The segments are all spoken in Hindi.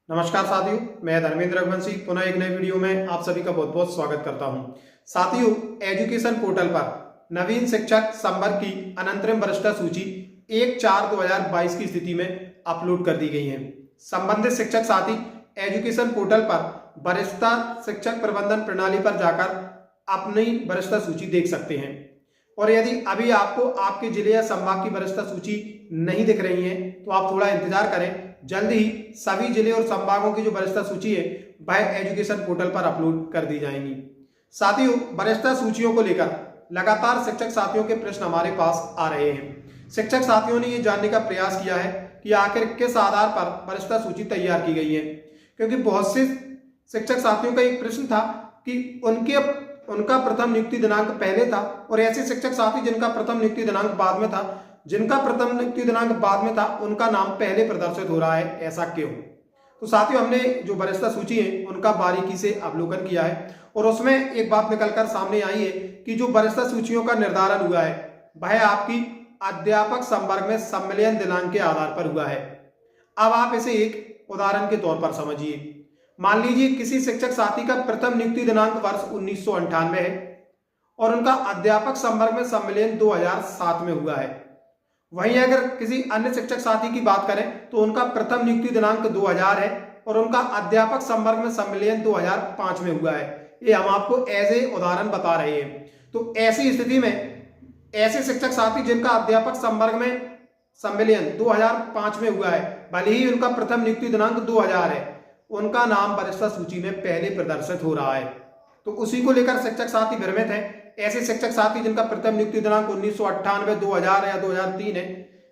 नमस्कार साथियों, मैं धर्मेंद्र रघुवंशी पुनः एक नए वीडियो में आप सभी का बहुत बहुत स्वागत करता हूं। साथियों, एजुकेशन पोर्टल पर नवीन शिक्षक संवर्ग की अनंतरिम वरिष्ठता सूची 1/4/2022 की स्थिति में अपलोड कर दी गई है। संबंधित शिक्षक साथी एजुकेशन पोर्टल पर वरिष्ठता शिक्षक प्रबंधन प्रणाली पर जाकर अपनी वरिष्ठता सूची देख सकते हैं। और यदि अभी आपको आपके जिले या संभाग की वरिष्ठता सूची नहीं दिख रही है तो आप थोड़ा इंतजार करें। जल्द ही सभी जिले और संभागों की जो वरिष्ठता सूची है वह एजुकेशन पोर्टल पर अपलोड कर दी जाएंगी। साथियों, वरिष्ठता सूचियों को लेकर लगातार शिक्षक साथियों के प्रश्न हमारे पास आ रहे हैं। शिक्षक साथियों ने ये जानने का प्रयास किया है कि आखिर किस आधार पर वरिष्ठता सूची तैयार की गई है, क्योंकि बहुत से शिक्षक साथियों का एक प्रश्न था कि उनका प्रथम नियुक्ति दिनांक पहले था और ऐसे शिक्षक साथी जिनका प्रथम नियुक्ति दिनांक बाद में था, उनका नाम पहले प्रदर्शित हो रहा है, ऐसा क्यों? तो साथियों, हमने जो वरिष्ठता सूची है उनका बारीकी से अवलोकन किया है और उसमें एक बात निकलकर सामने आई है कि जो वरिष्ठता सूचियों का निर्धारण हुआ है वह आपकी अध्यापक संवर्ग में सम्मेलन दिनांक के आधार पर हुआ है। अब आप इसे एक उदाहरण के तौर पर समझिए। मान लीजिए किसी शिक्षक साथी का प्रथम नियुक्ति दिनांक वर्ष 1998 है और उनका अध्यापक संवर्ग में सम्मेलन 2007 में हुआ है। वहीं अगर किसी अन्य शिक्षक साथी की बात करें तो उनका प्रथम नियुक्ति दिनांक 2000 है और उनका अध्यापक संवर्ग में सम्मेलन 2005 में हुआ है। ये हम आपको एज ए उदाहरण बता रहे हैं। तो ऐसी स्थिति में ऐसे शिक्षक साथी जिनका अध्यापक संवर्ग में सम्मेलन 2005 में हुआ है, भले ही उनका प्रथम नियुक्ति दिनांक 2000 है, उनका नाम वरिष्ठता सूची में पहले प्रदर्शित हो रहा है। तो उसी को लेकर शिक्षक साथी भ्रमित हैं। ऐसे शिक्षक साथी जिनका प्रथम नियुक्ति दिनांक 1998, 2000 या 2003 है,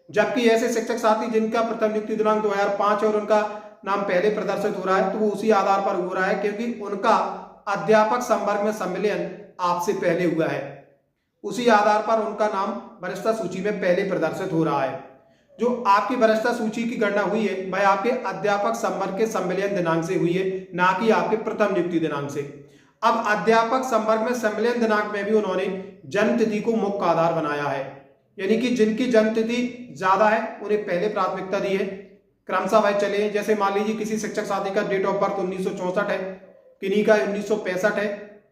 जबकि ऐसे शिक्षक साथी जिनका प्रथम नियुक्ति दिनांक 2005 है और उनका नाम पहले प्रदर्शित हो रहा है, तो वो उसी आधार पर हो रहा है क्योंकि उनका अध्यापक संवर्ग में सम्मेलन आपसे पहले हुआ है। उसी आधार पर उनका नाम वरिष्ठता सूची में पहले प्रदर्शित हो रहा है। जो आपकी वरिष्ठता सूची की गणना हुई है वह आपके अध्यापक संवर्ग के सम्मेलन दिनांक से हुई है, ना कि आपके प्रथम नियुक्ति दिनांक से। अब अध्यापक संवर्ग में सम्मेलन दिनांक में भी उन्होंने जन्म तिथि को मुख्य आधार बनाया है, यानी कि जिनकी जन्म तिथि ज्यादा है उन्हें पहले प्राथमिकता दी है। क्रमशः वह चले, जैसे मान लीजिए किसी शिक्षक साथी का डेट ऑफ बर्थ 1964 है, किन्हीं का 1965 है,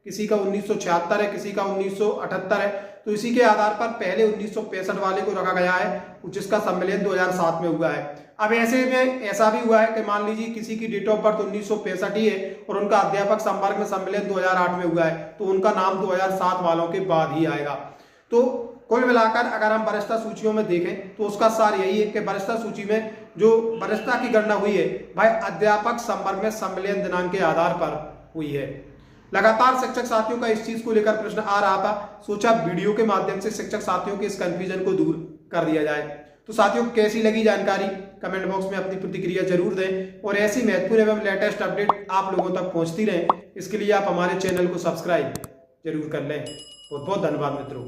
किसी का 1976 है, किसी का 1978 है, तो इसी के आधार पर पहले 1965 वाले को रखा गया है जिसका सम्मेलन 2007 में हुआ है। अब ऐसे में ऐसा भी हुआ है कि मान लीजिए किसी की डेट ऑफ बर्थ 1965 ही है और उनका अध्यापक संवर्ग में सम्मेलन 2008 में हुआ है, तो उनका नाम 2007 वालों के बाद ही आएगा। तो कुल मिलाकर अगर हम वरिष्ठता सूचियों में देखें तो उसका सार यही है कि वरिष्ठता सूची में जो वरिष्ठता की गणना हुई है वह अध्यापक संवर्ग में सम्मेलन दिनांक के आधार पर हुई है। लगातार शिक्षक साथियों का इस चीज को लेकर प्रश्न आ रहा था, सोचा वीडियो के माध्यम से शिक्षक साथियों के इस कंफ्यूजन को दूर कर दिया जाए। तो साथियों, कैसी लगी जानकारी कमेंट बॉक्स में अपनी प्रतिक्रिया जरूर दें और ऐसी महत्वपूर्ण एवं लेटेस्ट अपडेट आप लोगों तक पहुंचती रहे, इसके लिए आप हमारे चैनल को सब्सक्राइब जरूर कर लें। बहुत बहुत धन्यवाद मित्रों।